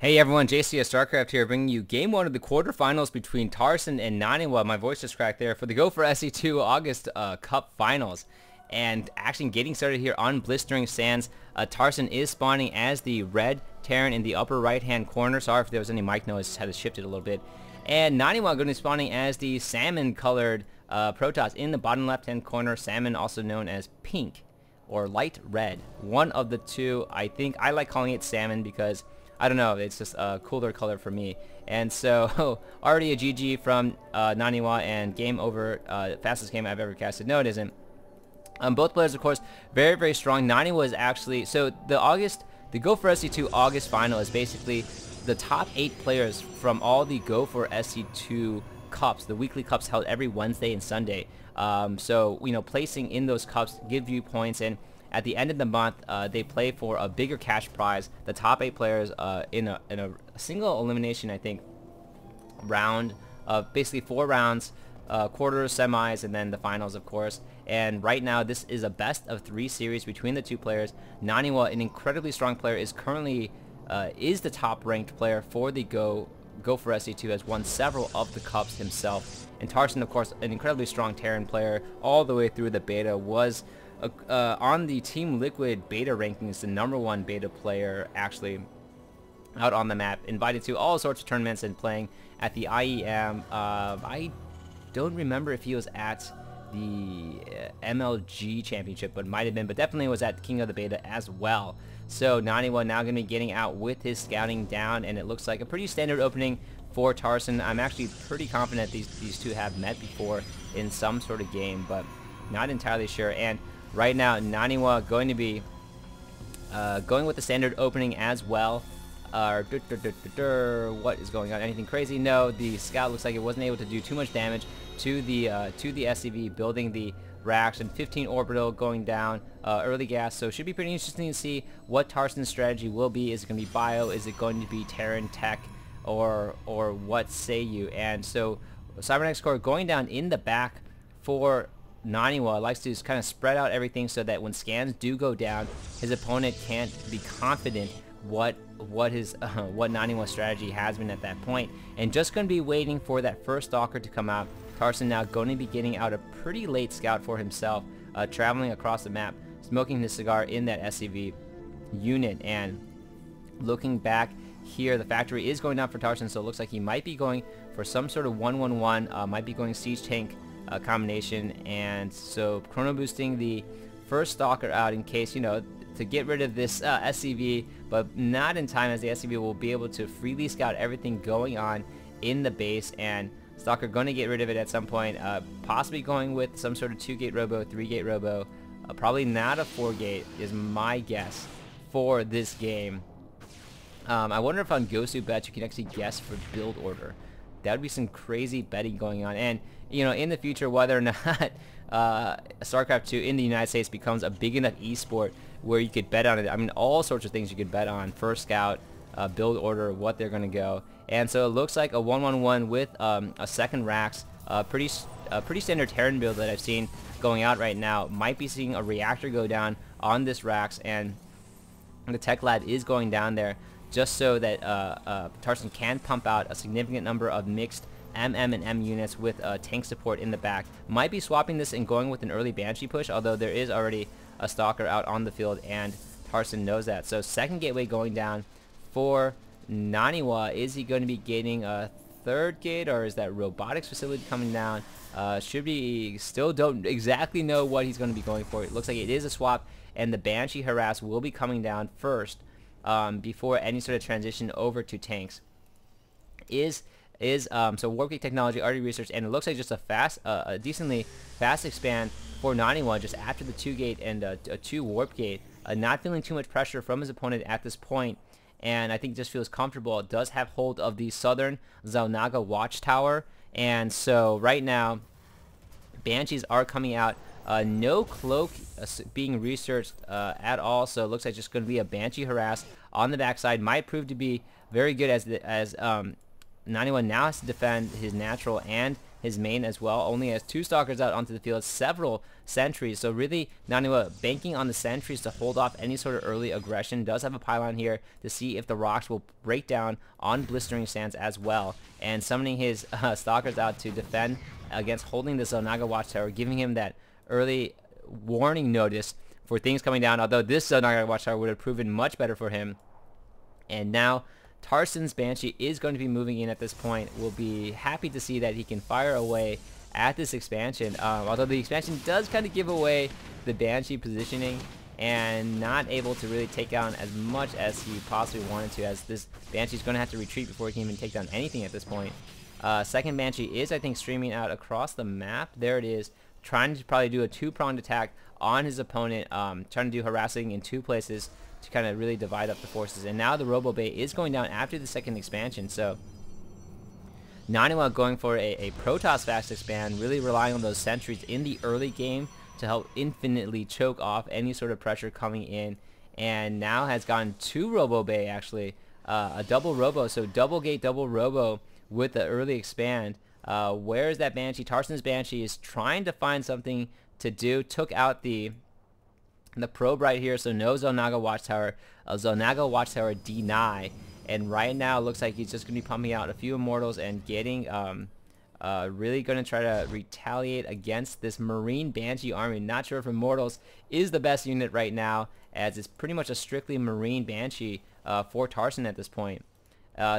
Hey everyone, JC at StarCraft here, bringing you Game 1 of the quarterfinals between Tarson and Naniwa. My voice just cracked there for the Go4SC2 August Cup Finals. And actually getting started here on Blistering Sands. Tarson is spawning as the red Terran in the upper right-hand corner. Sorry if there was any mic noise, just had to shift it a little bit. And Naniwa going to be spawning as the salmon-colored Protoss in the bottom left-hand corner. Salmon, also known as pink or light red. One of the two. I think I like calling it salmon because I don't know, it's just a cooler color for me. And so, already a GG from Naniwa, and game over, fastest game I've ever casted. No, it isn't. Both players, of course, very, very strong. Naniwa is actually, so the Go4SC2 August final is basically the top 8 players from all the Go4SC2 cups, the weekly cups held every Wednesday and Sunday. So, you know, placing in those cups give you points, and at the end of the month, they play for a bigger cash prize. The top 8 players in a single elimination, I think, round of basically 4 rounds, quarters, semis, and then the finals, of course. And right now, this is a best of 3 series between the two players. Naniwa, an incredibly strong player, is currently is the top ranked player for the Go4SC2, has won several of the cups himself. And Tarson, of course, an incredibly strong Terran player all the way through the beta, was on the Team Liquid beta rankings, the #1 beta player actually out on the map, invited to all sorts of tournaments and playing at the IEM. I don't remember if he was at the MLG championship, but might have been, but definitely was at King of the Beta as well. So Naniwa now going to be getting out with his scouting down, and it looks like a pretty standard opening for Tarson. I'm actually pretty confident these two have met before in some sort of game, but not entirely sure. And right now, Naniwa going to be going with the standard opening as well. What is going on? Anything crazy? No, the scout looks like it wasn't able to do too much damage to the SCV, building the racks, and 15 orbital going down, early gas. So it should be pretty interesting to see what Tarson's strategy will be. Is it going to be bio? Is it going to be Terran tech? Or what say you? And so Cybernetic Core going down in the back for Naniwa, likes to just kind of spread out everything so that when scans do go down, his opponent can't be confident what Naniwa's strategy has been at that point. And just going to be waiting for that first stalker to come out. Tarson now going to be getting out a pretty late scout for himself, traveling across the map, smoking his cigar in that SCV unit. And looking back here, the factory is going down for Tarson, so it looks like he might be going for some sort of 1-1-1, might be going siege tank combination. And so chrono boosting the first stalker out in case, you know, to get rid of this SCV, but not in time, as the SCV will be able to freely scout everything going on in the base. And stalker going to get rid of it at some point, possibly going with some sort of 2-gate robo, 3-gate robo, probably not a 4-gate is my guess for this game. I wonder if on Gosu bets you can actually guess for build order. That would be some crazy betting going on. And, you know, in the future, whether or not StarCraft 2 in the United States becomes a big enough esport where you could bet on it. I mean, all sorts of things you could bet on. First scout, build order, what they're going to go. And so it looks like a 1-1-1 with a second Rax. Pretty standard Terran build that I've seen going out right now. Might be seeing a reactor go down on this Rax, and the tech lab is going down there just so that Tarson can pump out a significant number of mixed MM and M units with tank support in the back. Might be swapping this and going with an early Banshee push, although there is already a stalker out on the field, and Tarson knows that. So second gateway going down for Naniwa. Is he going to be getting a third gate, or is that robotics facility coming down? Should be, still don't exactly know what he's going to be going for. It looks like it is a swap, and the Banshee harass will be coming down first before any sort of transition over to tanks. So warp technology already researched, and it looks like just a decently fast expand for Naniwa just after the 2-gate and a 2 warp gate. Not feeling too much pressure from his opponent at this point, and I think just feels comfortable. It does have hold of the southern Zaunaga watchtower, and so right now Banshees are coming out. No cloak being researched at all, so it looks like just going to be a Banshee harass on the backside. Might prove to be very good as Naniwa now has to defend his natural and his main as well. Only has 2 stalkers out onto the field, several sentries. So really, Naniwa banking on the sentries to hold off any sort of early aggression. Does have a pylon here to see if the rocks will break down on blistering sands as well. And summoning his stalkers out to defend against holding the Zonaga Watchtower, giving him that early warning notice for things coming down. Although this Zonaga Watchtower would have proven much better for him. And now Tarson's Banshee is going to be moving in at this point. We'll be happy to see that he can fire away at this expansion. Although the expansion does kind of give away the Banshee positioning and not able to really take down as much as he possibly wanted to, as this Banshee's going to have to retreat before he can even take down anything at this point. Second Banshee is, I think, streaming out across the map. There it is, trying to probably do a 2-pronged attack on his opponent, trying to do harassing in 2 places to kind of really divide up the forces. And now the Robo Bay is going down after the second expansion, so Naniwa going for a Protoss fast expand, really relying on those sentries in the early game to help infinitely choke off any sort of pressure coming in, and now has gotten 2 Robo Bay actually, a double Robo, so double gate, double Robo with the early expand. Where is that Banshee? Tarson's Banshee is trying to find something to do, took out the probe right here, so no Zonaga Watchtower, a Zonaga Watchtower deny, and right now it looks like he's just going to be pumping out a few Immortals and getting, really going to try to retaliate against this Marine Banshee army. Not sure if Immortals is the best unit right now, as it's pretty much a strictly Marine Banshee for Tarson at this point.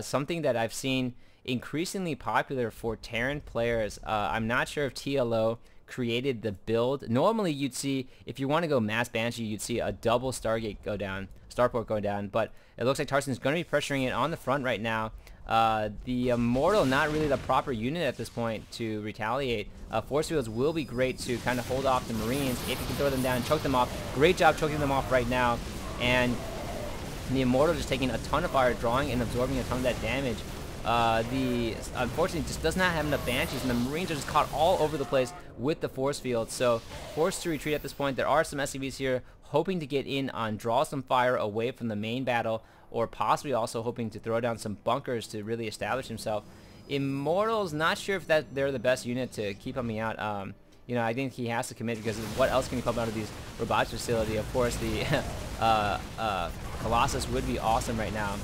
Something that I've seen increasingly popular for Terran players, I'm not sure if TLO created the build. Normally you'd see, if you want to go mass Banshee, you'd see a double Stargate go down, Starport go down, but it looks like Tarson's going to be pressuring it on the front right now. The Immortal not really the proper unit at this point to retaliate. Force Fields will be great to kind of hold off the Marines if you can throw them down and choke them off. Great job choking them off right now, and the Immortal just taking a ton of fire, drawing and absorbing a ton of that damage. Unfortunately just does not have enough Banshees, and the Marines are just caught all over the place with the force field, so forced to retreat at this point. There are some SCVs here hoping to get in on draw some fire away from the main battle, or possibly also hoping to throw down some bunkers to really establish himself. Immortals, not sure if they're the best unit to keep coming out. You know, I think he has to commit, because what else can he come out of these robotics facility? Of course, the Colossus would be awesome right now.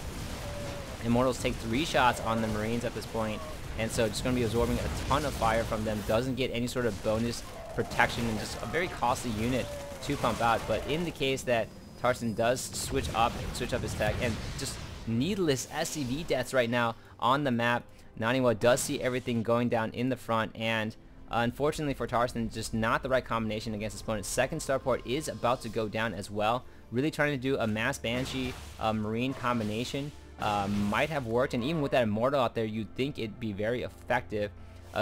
Immortals take 3 shots on the Marines at this point, and so just going to be absorbing a ton of fire from them. Doesn't get any sort of bonus protection, and just a very costly unit to pump out. But in the case that Tarson does switch up his tech, and just needless SCV deaths right now on the map, Naniwa does see everything going down in the front, and unfortunately for Tarson, just not the right combination against his opponent. Second starport is about to go down as well. Really trying to do a mass Banshee Marine combination. Might have worked, and even with that Immortal out there, you'd think it'd be very effective.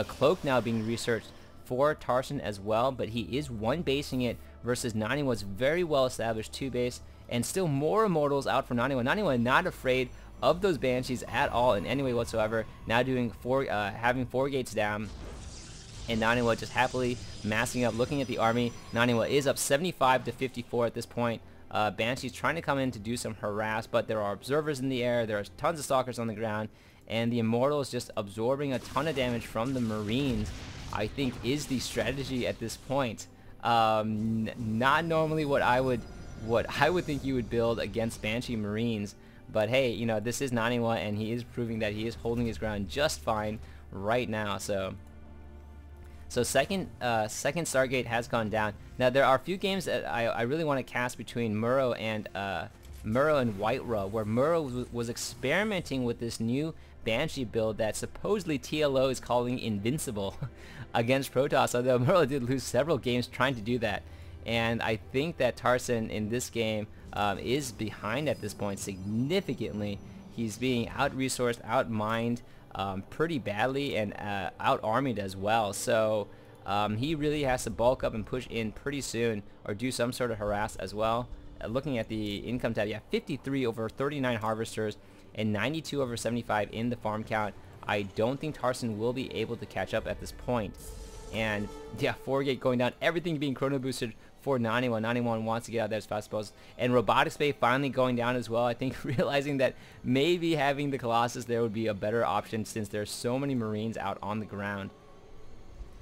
Cloak now being researched for Tarson as well, but he is 1-basing it versus Naniwa's very well established 2-base, and still more Immortals out for Naniwa. Naniwa not afraid of those Banshees at all in any way whatsoever. Now doing having 4 gates down, and Naniwa just happily massing up, looking at the army. Naniwa is up 75 to 54 at this point. Banshee's trying to come in to do some harass, but there are observers in the air, there are tons of stalkers on the ground, and the Immortal is just absorbing a ton of damage from the Marines. I think is the strategy at this point. Not normally what I would think you would build against Banshee Marines, but hey, you know, this is Naniwa, and he is proving that he is holding his ground just fine right now. So second Stargate has gone down. Now there are a few games that I really want to cast between Murrow and Whiterun, where Murrow was experimenting with this new Banshee build that supposedly TLO is calling invincible against Protoss, although Murrow did lose several games trying to do that. And I think that Tarson in this game is behind at this point significantly. He's being out-resourced, out-mined pretty badly, and out-armied as well. So he really has to bulk up and push in pretty soon, or do some sort of harass as well. Looking at the income tab, yeah, 53 over 39 harvesters and 92 over 75 in the farm count. I don't think Tarson will be able to catch up at this point. And yeah, 4 gate going down, everything being chrono boosted for Naniwa. Naniwa wants to get out there as fast as possible. And Robotics Bay finally going down as well. I think realizing that maybe having the Colossus there would be a better option, since there's so many Marines out on the ground.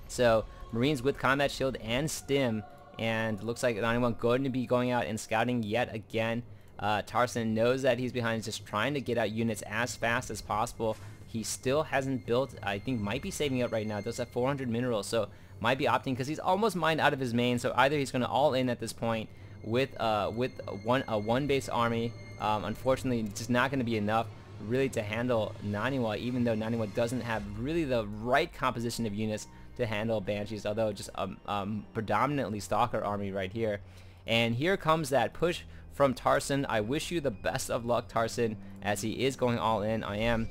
So Marines with combat shield and stim, and looks like Naniwa going to be going out and scouting yet again. Tarson knows that he's behind, just trying to get out units as fast as possible. He still hasn't built, I think might be saving up right now. Does have 400 minerals, so might be opting because he's almost mined out of his main. So either he's going to all in at this point with a one base army. Unfortunately, just not going to be enough really to handle Naniwa, even though Naniwa doesn't have really the right composition of units to handle Banshees, although just predominantly Stalker army right here. And here comes that push from Tarson. I wish you the best of luck, Tarson, as he is going all in. I am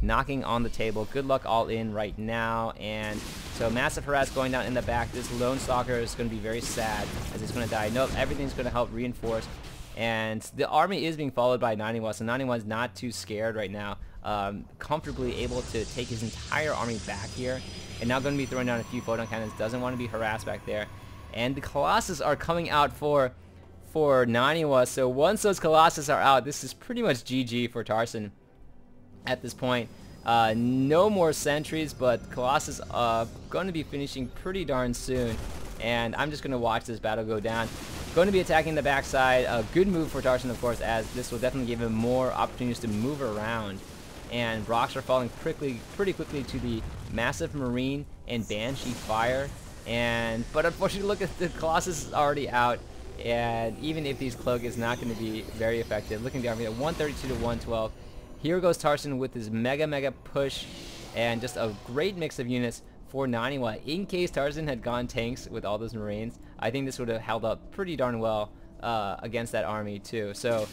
knocking on the table. Good luck all in right now. And so massive harass going down in the back. This lone Stalker is going to be very sad as he's going to die. Nope, everything's going to help reinforce. And the army is being followed by Naniwa, so Naniwa is not too scared right now. Comfortably able to take his entire army back here. And now going to be throwing down a few photon cannons. Doesn't want to be harassed back there. And the Colossus are coming out for Naniwa. So once those Colossus are out, this is pretty much GG for Tarson at this point. No more sentries, but Colossus going to be finishing pretty darn soon. And I'm just going to watch this battle go down. Going to be attacking the backside. A good move for Tarson, of course, as this will definitely give him more opportunities to move around. And rocks are falling pretty quickly to the massive Marine and Banshee fire. But unfortunately, look at the Colossus is already out. And even if these cloak is not going to be very effective. Looking down at 132 to 112. Here goes Tarson with his mega push, and just a great mix of units for Naniwa. In case Tarson had gone tanks with all those Marines, I think this would have held up pretty darn well against that army too. So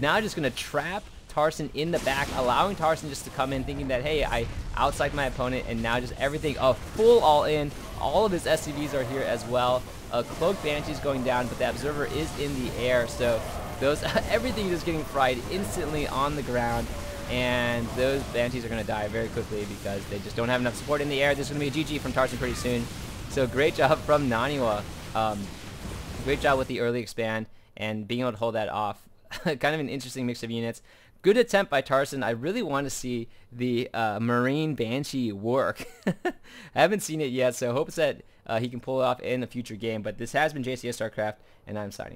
now just going to trap Tarson in the back, allowing Tarson just to come in thinking that, hey, I outpsyched my opponent, and now just everything, a full all in. All of his SCVs are here as well. Cloak Banshee's going down, but the Observer is in the air, so those everything is getting fried instantly on the ground. And those Banshees are going to die very quickly because they just don't have enough support in the air. This is going to be a GG from Tarson pretty soon. So great job from Naniwa. Great job with the early expand and being able to hold that off. Kind of an interesting mix of units. Good attempt by Tarson. I really want to see the Marine Banshee work. I haven't seen it yet, so hopes that he can pull it off in a future game. But this has been JCS StarCraft, and I'm signing.